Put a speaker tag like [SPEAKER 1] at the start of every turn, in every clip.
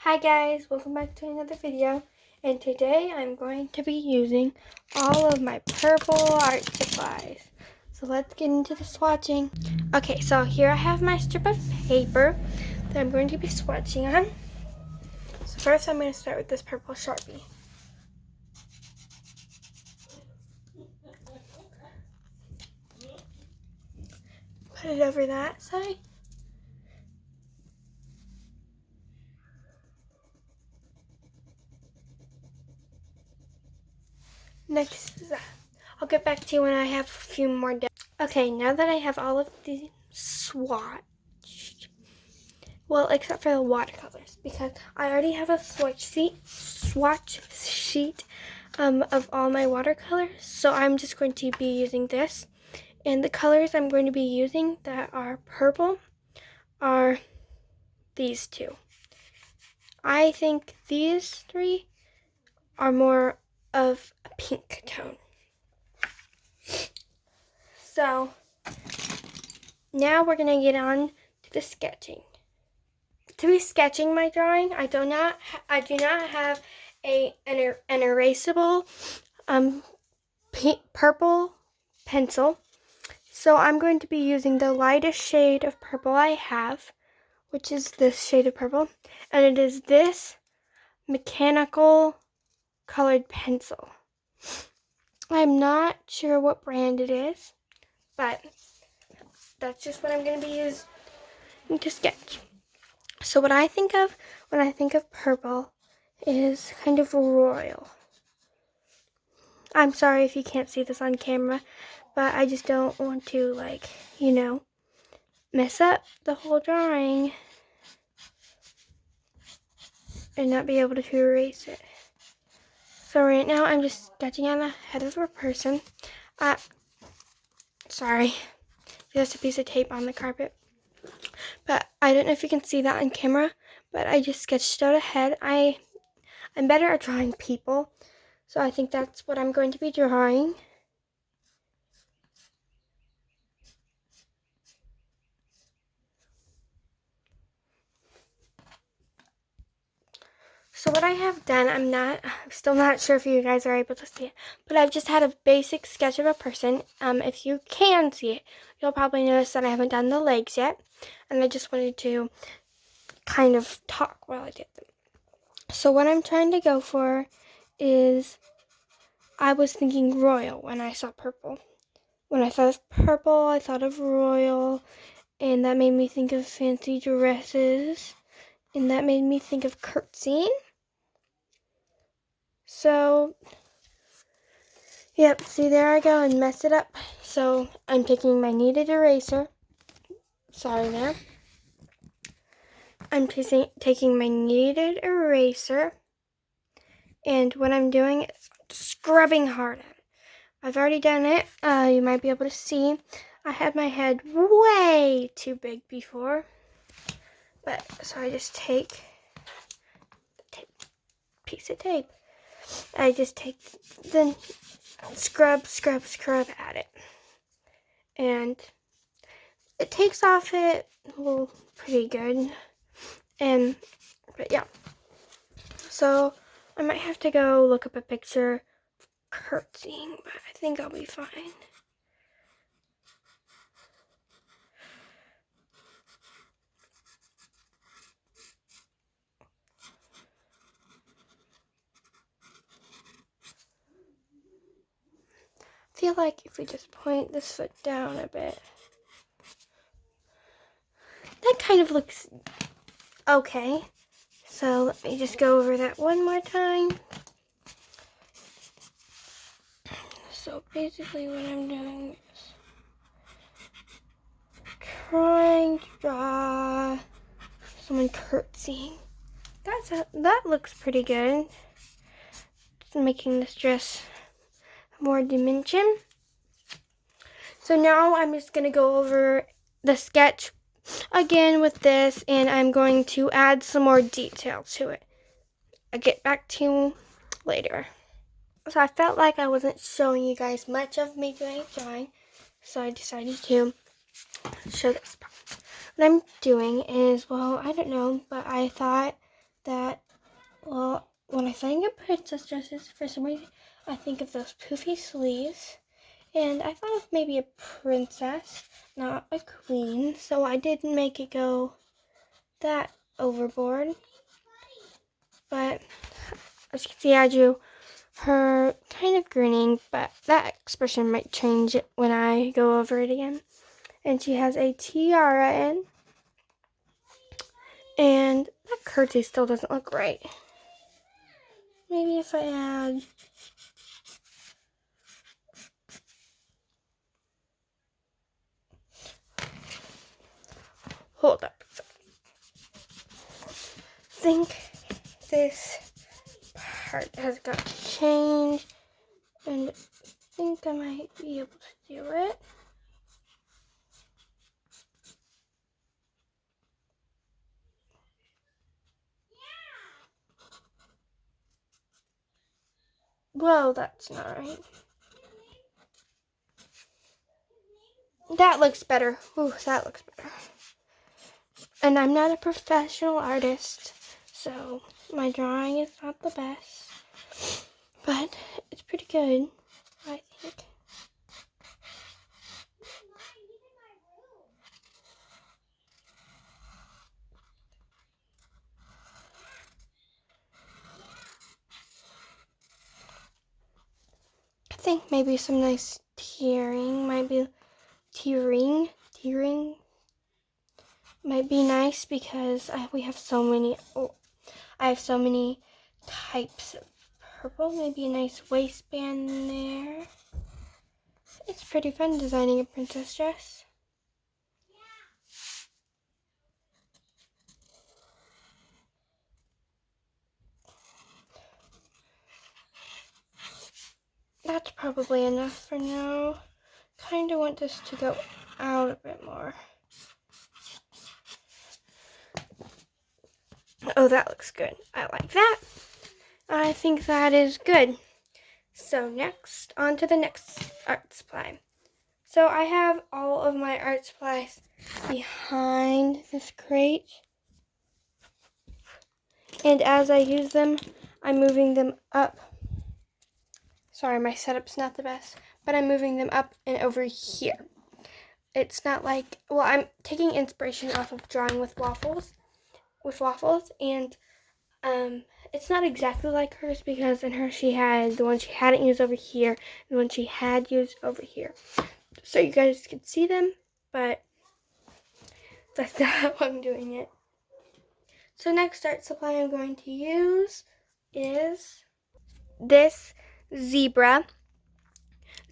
[SPEAKER 1] Hi guys, welcome back to another video, and today I'm going to be using all of my purple art supplies. So let's get into the swatching. Okay, so here I have my strip of paper that I'm going to be swatching on. So first I'm going to start with this purple Sharpie. Put it over that side. Next is that. I'll get back to you when I have a few more done. Okay, now that I have all of the swatched, well, except for the watercolors, because I already have a swatch sheet of all my watercolors. So I'm just going to be using this. And the colors I'm going to be using that are purple are these two. I think these three are more of a pink tone. So now we're going to get on to the sketching. To be sketching my drawing, I do not have an erasable purple pencil. So I'm going to be using the lightest shade of purple I have, which is this shade of purple, and it is this mechanical colored pencil. I'm not sure what brand it is, but that's just what I'm going to be using to sketch. So what I think of when I think of purple is kind of royal. I'm sorry if you can't see this on camera, but I just don't want to, like, mess up the whole drawing and not be able to erase it. So right now I'm just sketching on the head of a person. Sorry, there's a piece of tape on the carpet. But I don't know if you can see that on camera, but I just sketched out a head. I'm better at drawing people, so I think that's what I'm going to be drawing. So what I have done, I'm still not sure if you guys are able to see it, but I've just had a basic sketch of a person. If you can see it, you'll probably notice that I haven't done the legs yet, and I just wanted to kind of talk while I did them. So what I'm trying to go for is, I was thinking royal when I saw purple. When I thought of purple, I thought of royal, and that made me think of fancy dresses, and that made me think of curtsying. So, yep, see, there I go and mess it up. So I'm taking my kneaded eraser. Sorry there. I'm taking my kneaded eraser, and what I'm doing is scrubbing hard at it. I've already done it. You might be able to see. I had my head way too big before. So I just take the piece of tape. I just take the scrub at it. And it takes off it pretty good. But yeah. So I might have to go look up a picture of curtsying, but I think I'll be fine. I feel like if we just point this foot down a bit, that kind of looks okay. So let me just go over that one more time. So basically what I'm doing is trying to draw someone curtsying. That looks pretty good. It's making this dress more dimension. So now I'm just going to go over the sketch again with this, and I'm going to add some more detail to it. I'll get back to you later. So I felt like I wasn't showing you guys much of me doing drawing, so I decided to show this part. What I'm doing is, well, I don't know, but I thought that, well, when I think of princess dresses, for some reason, I think of those poofy sleeves. And I thought of maybe a princess, not a queen. So I didn't make it go that overboard. But as you can see, I drew her kind of grinning, but that expression might change when I go over it again. And she has a tiara in. And that curtsy still doesn't look right. Maybe if I add... Hold up a second. I think this part has got to change. And I think I might be able to do it. Whoa, that's not right. That looks better. Ooh, that looks better. And I'm not a professional artist, so my drawing is not the best. But it's pretty good, I think. I think maybe some nice tearing might be tearing might be nice because we have so many. I have so many types of purple. Maybe a nice waistband in there. It's pretty fun designing a princess dress. That's probably enough for now. Kind of want this to go out a bit more. Oh, that looks good. I like that. I think that is good. So next, on to the next art supply. So I have all of my art supplies behind this crate. And as I use them, I'm moving them up. Sorry, my setup's not the best, but I'm moving them up and over here. It's not like, well, I'm taking inspiration off of drawing with Waffles, and it's not exactly like hers because in her she had the one she hadn't used over here and the one she had used over here. So you guys can see them, but that's not how I'm doing it. So next art supply I'm going to use is this zebra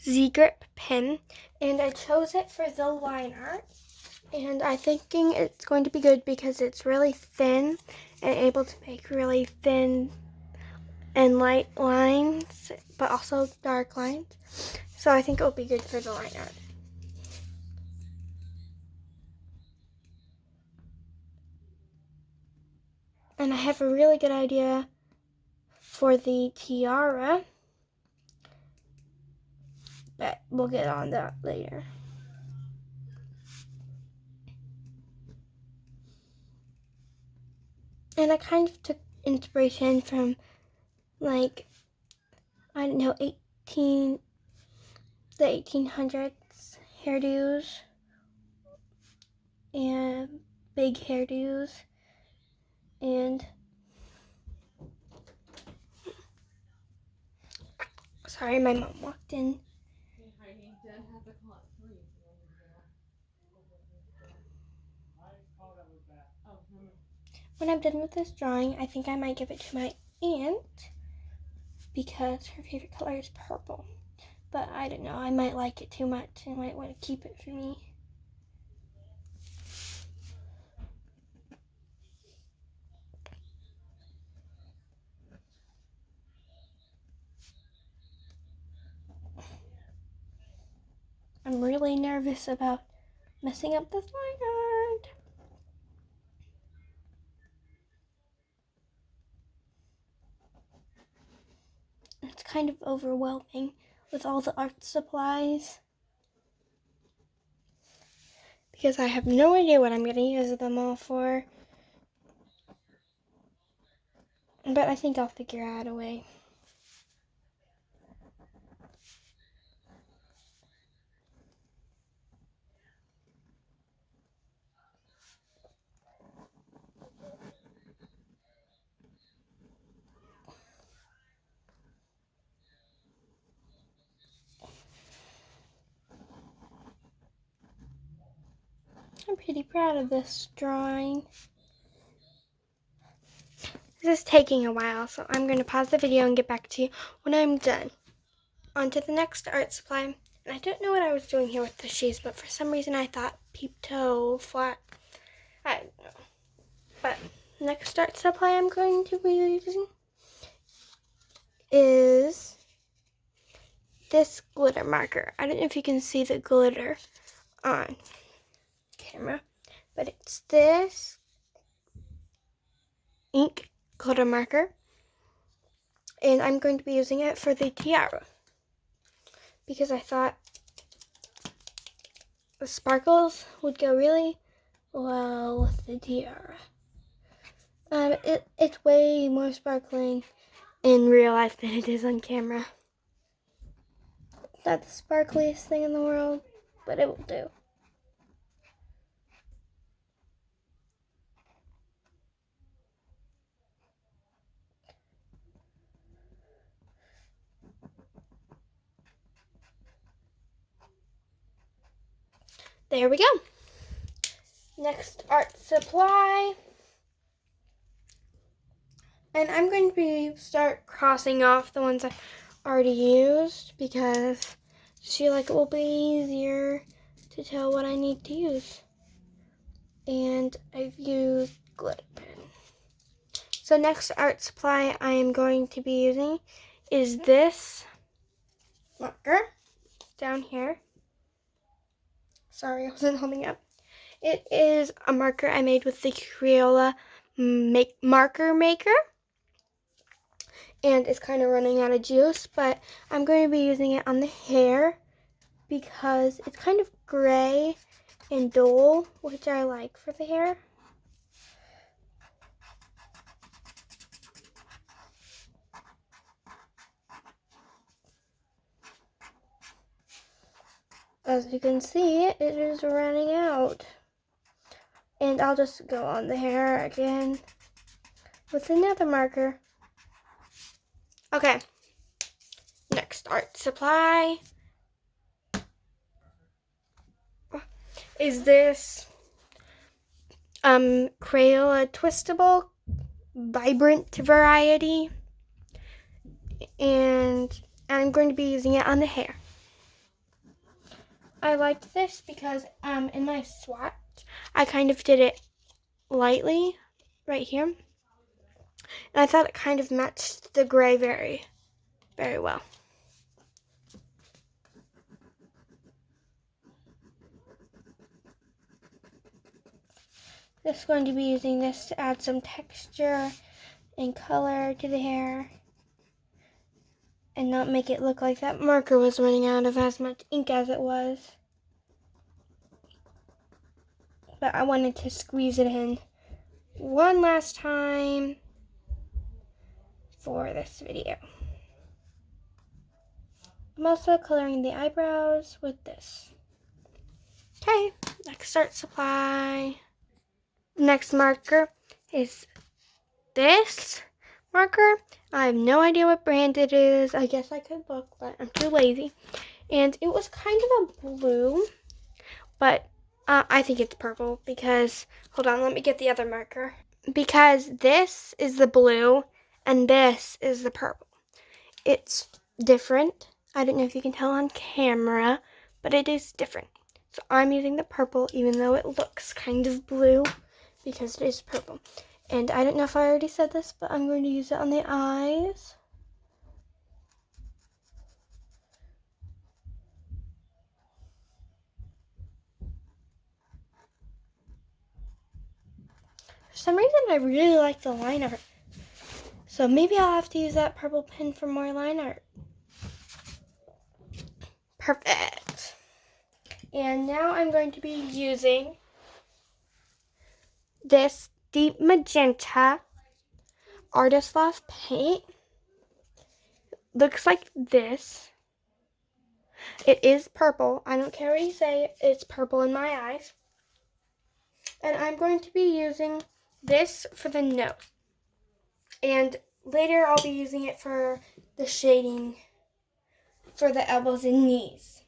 [SPEAKER 1] Z-grip pen, and I chose it for the line art. And I'm thinking it's going to be good because it's really thin and able to make really thin and light lines, but also dark lines. So I think it will be good for the line art. And I have a really good idea for the tiara, but we'll get on that later. And I kind of took inspiration from, like, I don't know, the 1800s hairdos and big hairdos. And sorry, my mom walked in. When I'm done with this drawing, I think I might give it to my aunt because her favorite color is purple. But I don't know, I might like it too much and might want to keep it for me. I'm really nervous about messing up this line art. It's kind of overwhelming with all the art supplies because I have no idea what I'm going to use them all for. But I think I'll figure out a way. I'm pretty proud of this drawing. This is taking a while, so I'm going to pause the video and get back to you when I'm done. On to the next art supply. And I don't know what I was doing here with the shoes, but for some reason I thought peep toe, flat. I don't know. But next art supply I'm going to be using is this glitter marker. I don't know if you can see the glitter on camera, but it's this ink glitter marker, and I'm going to be using it for the tiara because I thought the sparkles would go really well with the tiara. It's way more sparkling in real life than it is on camera. Not the sparkliest thing in the world, but it will do. There we go. Next art supply. And I'm going to start crossing off the ones I already used because I feel like it will be easier to tell what I need to use. And I've used glitter pen. So next art supply I am going to be using is this marker down here. Sorry, I wasn't holding it up. It is a marker I made with the Crayola marker maker. And it's kind of running out of juice, but I'm going to be using it on the hair because it's kind of gray and dull, which I like for the hair. As you can see, it is running out. And I'll just go on the hair again with another marker. Okay, next art supply is this Crayola Twistable Vibrant variety, and I'm going to be using it on the hair. I liked this because in my swatch I kind of did it lightly right here, and I thought it kind of matched the gray very, very well. Just going to be using this to add some texture and color to the hair and not make it look like that marker was running out of as much ink as it was. But I wanted to squeeze it in one last time for this video. I'm also coloring the eyebrows with this. Okay, next art supply. Next marker is this marker. I have no idea what brand it is. I guess I could look, but I'm too lazy. And it was kind of a blue, but I think it's purple because, hold on, let me get the other marker. Because this is the blue and this is the purple. It's different. I don't know if you can tell on camera, but it is different. So I'm using the purple even though it looks kind of blue because it is purple. And I don't know if I already said this, but I'm going to use it on the eyes. For some reason, I really like the line art. So maybe I'll have to use that purple pen for more line art. Perfect. And now I'm going to be using this deep magenta Artist Loft paint. Looks like this. It is purple. I don't care what you say. It's purple in my eyes. And I'm going to be using this for the nose. And later I'll be using it for the shading for the elbows and knees.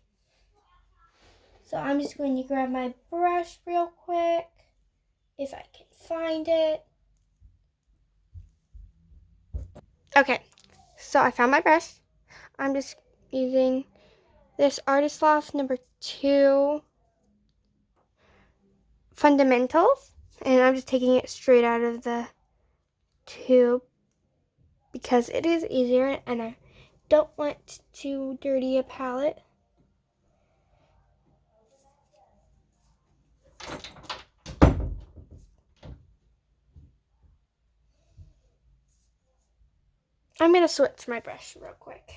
[SPEAKER 1] So I'm just going to grab my brush real quick, if I can find it. Okay, so I found my brush. I'm just using this Artist Loft number 2 Fundamentals. And I'm just taking it straight out of the tube because it is easier and I don't want to dirty a palette. I'm going to switch my brush real quick.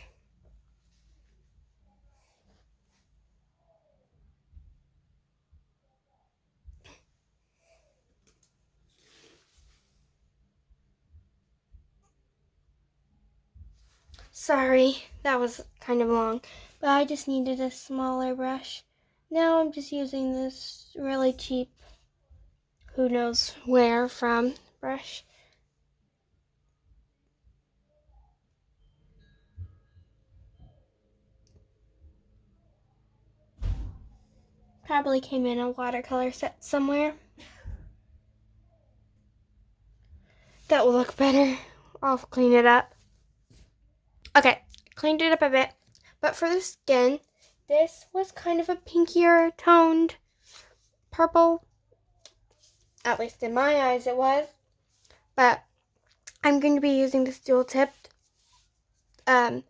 [SPEAKER 1] Sorry, that was kind of long, but I just needed a smaller brush. Now I'm just using this really cheap, who knows where from, brush. Probably came in a watercolor set somewhere. That will look better. I'll clean it up. Okay, cleaned it up a bit. But for the skin, this was kind of a pinkier toned purple. At least in my eyes it was. But I'm going to be using this dual tipped colored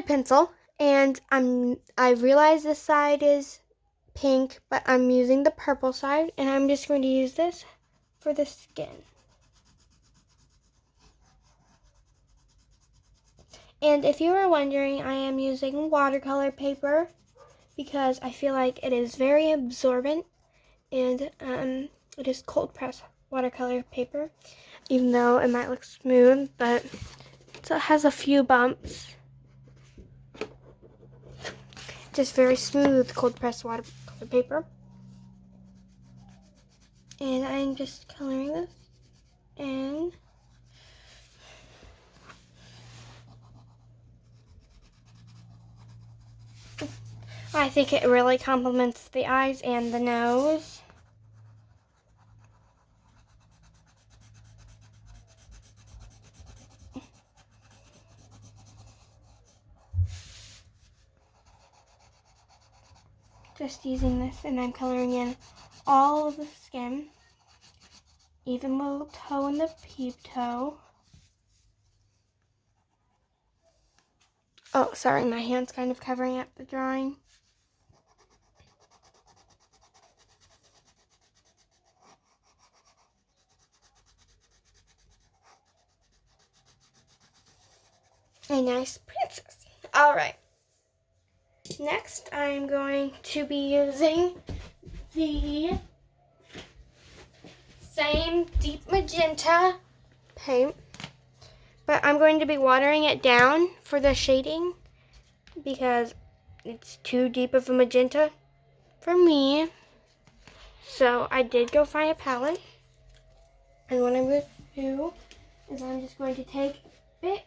[SPEAKER 1] pencil. And I realize this side is pink, but I'm using the purple side. And I'm just going to use this for the skin. And if you were wondering, I am using watercolor paper because I feel like it is very absorbent, and it is cold press watercolor paper, even though it might look smooth, but it has a few bumps. Just very smooth cold press watercolor paper. And I'm just coloring this in. I think it really complements the eyes and the nose. Just using this, and I'm coloring in all of the skin, even the little toe and the peep toe. Oh, sorry, my hand's kind of covering up the drawing. A nice princess. All right. Next, I'm going to be using the same deep magenta paint, but I'm going to be watering it down for the shading because it's too deep of a magenta for me. So I did go find a palette, and what I'm going to do is I'm just going to take a bit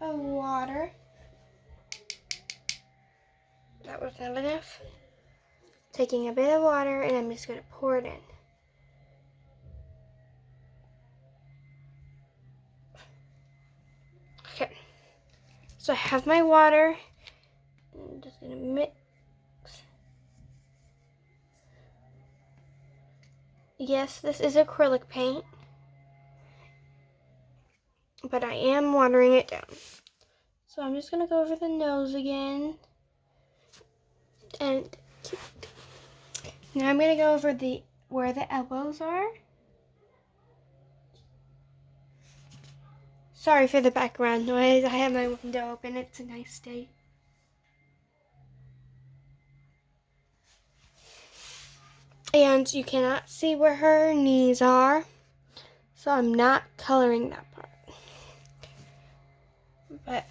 [SPEAKER 1] of water. That was not enough. Taking a bit of water, and I'm just going to pour it in. Okay, so I have my water. I'm just going to mix. Yes, this is acrylic paint, but I am watering it down. So I'm just going to go over the nose again. And now I'm going to go over where the elbows are. Sorry for the background noise. I have my window open. It's a nice day. And you cannot see where her knees are, so I'm not coloring that part. But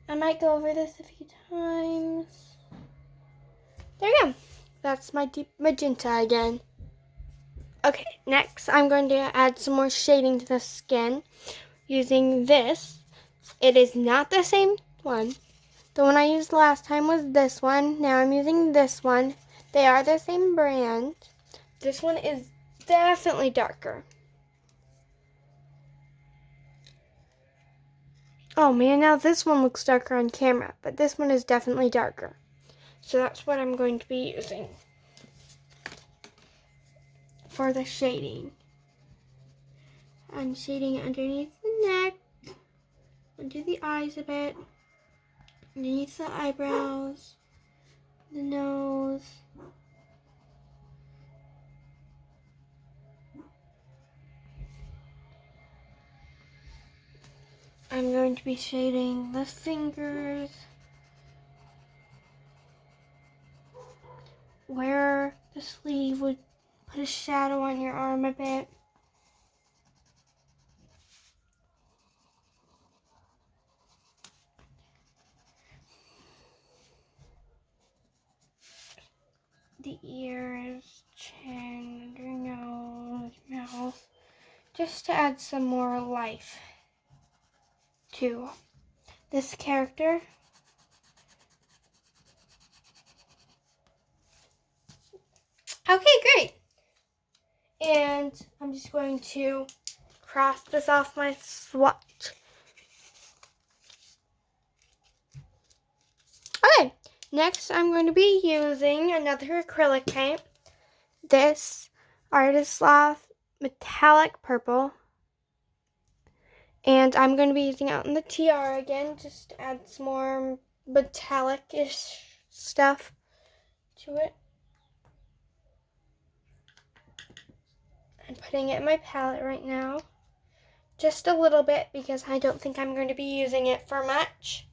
[SPEAKER 1] I might go over this a few times. There you go. That's my deep magenta again. Okay, next I'm going to add some more shading to the skin using this. It is not the same one. The one I used last time was this one. Now I'm using this one. They are the same brand. This one is definitely darker. Oh man, now this one looks darker on camera, but this one is definitely darker. So that's what I'm going to be using for the shading. I'm shading underneath the neck, under the eyes a bit, underneath the eyebrows, the nose. I'm going to be shading the fingers, where the sleeve would put a shadow on your arm a bit. The ears, chin, your nose, mouth, just to add some more life to this character. Okay, great. And I'm just going to cross this off my swatch. Okay, next I'm going to be using another acrylic paint. This Artist Loft Metallic Purple. And I'm going to be using it on the tiara again, just to add some more metallic-ish stuff to it. I'm putting it in my palette right now. Just a little bit, because I don't think I'm going to be using it for much.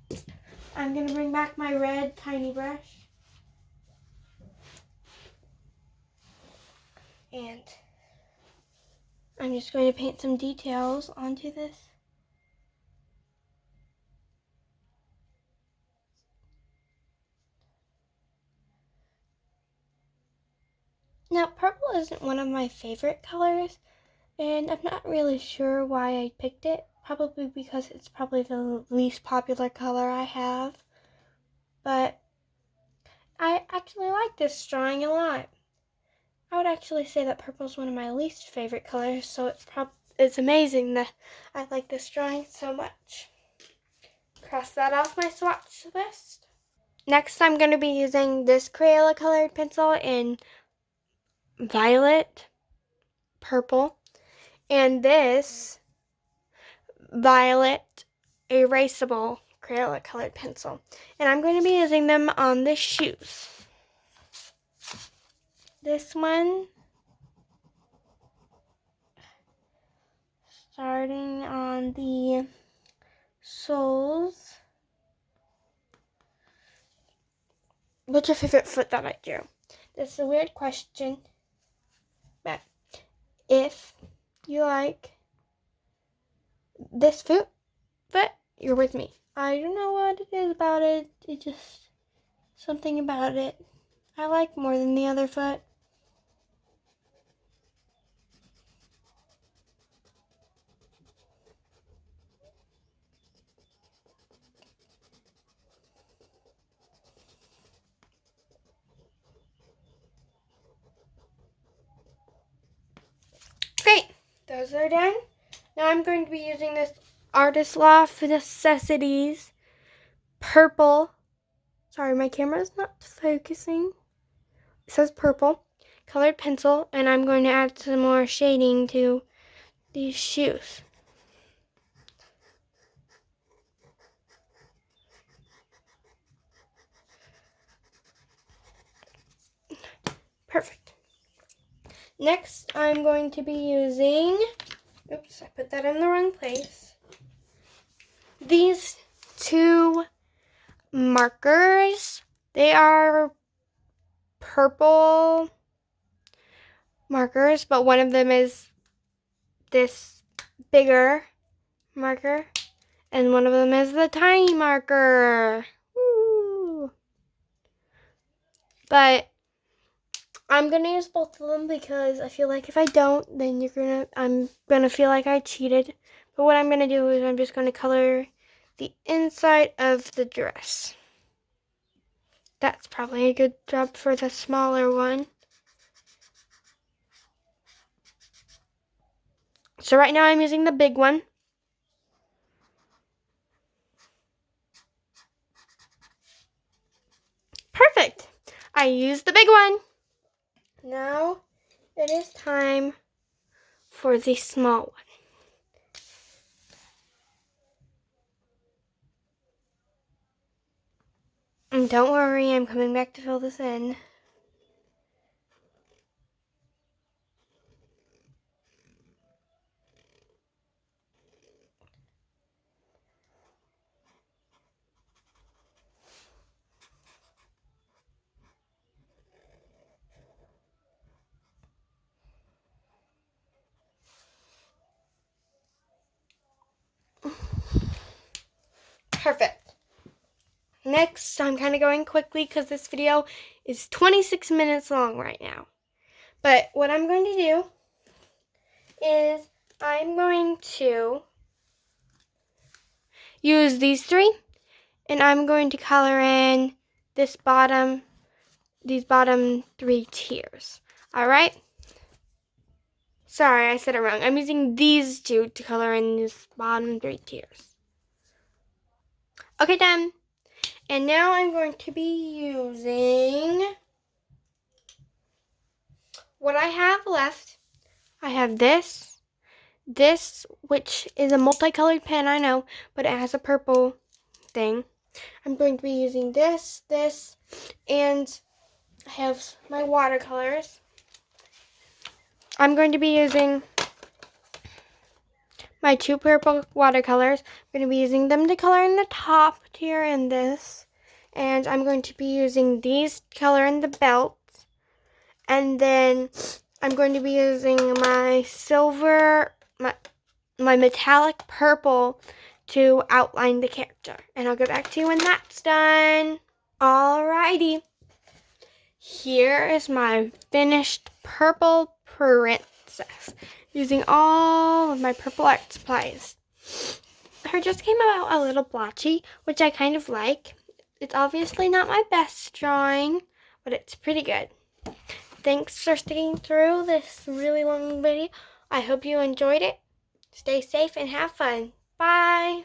[SPEAKER 1] I'm going to bring back my red tiny brush. And I'm just going to paint some details onto this. Now, purple isn't one of my favorite colors, and I'm not really sure why I picked it. Probably because it's probably the least popular color I have. But I actually like this drawing a lot. I would actually say that purple is one of my least favorite colors, so it's amazing that I like this drawing so much. Cross that off my swatch list. Next, I'm going to be using this Crayola colored pencil in violet, purple, and this violet erasable Crayola colored pencil. And I'm going to be using them on the shoes. This one, starting on the soles. What's your favorite foot that I drew? That's a weird question, but if you like this foot, you're with me. I don't know what it is about it. It's just something about it I like more than the other foot. Great, those are done. Now I'm going to be using this Artist Loft Necessities purple. Sorry, my camera is not focusing. It says purple colored pencil, and I'm going to add some more shading to these shoes. Perfect. Next, I'm going to be using, oops, I put that in the wrong place. These two markers. They are purple markers, but one of them is this bigger marker, and one of them is the tiny marker. Woo! But I'm gonna use both of them because I feel like if I don't, then I'm gonna feel like I cheated. But what I'm gonna do is I'm just gonna color the inside of the dress. That's probably a good job for the smaller one. So right now I'm using the big one. Perfect. I used the big one. Now it is time for the small one. And don't worry, I'm coming back to fill this in. Perfect. Next, I'm kind of going quickly because this video is 26 minutes long right now. But what I'm going to do is I'm going to use these three, and I'm going to color in these bottom three tiers. All right? Sorry, I said it wrong. I'm using these two to color in these bottom three tiers. Okay, done. And now I'm going to be using what I have left. I have this, which is a multicolored pen, I know, but it has a purple thing. I'm going to be using this, and I have my watercolors. I'm going to be using my two purple watercolors. I'm going to be using them to color in the top tier in this. And I'm going to be using these to color in the belt. And then I'm going to be using my silver, my metallic purple to outline the character. And I'll get back to you when that's done. Alrighty. Here is my finished purple princess using all of my purple art supplies. Her just came out a little blotchy, which I kind of like. It's obviously not my best drawing, but it's pretty good. Thanks for sticking through this really long video. I hope you enjoyed it. Stay safe and have fun. Bye.